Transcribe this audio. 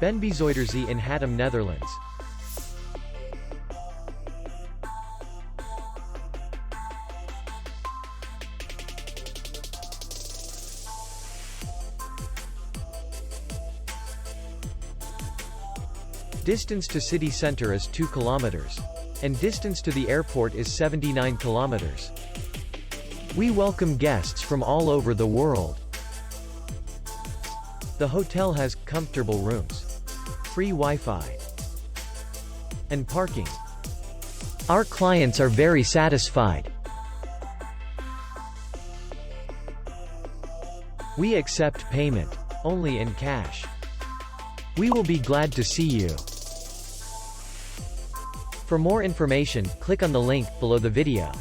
BenBZuiderzee in Hattem, Netherlands. Distance to city center is 2 kilometers. And distance to the airport is 79 kilometers. We welcome guests from all over the world. The hotel has comfortable rooms, free Wi-Fi, and parking. Our clients are very satisfied. We accept payment only in cash. We will be glad to see you. For more information, click on the link below the video.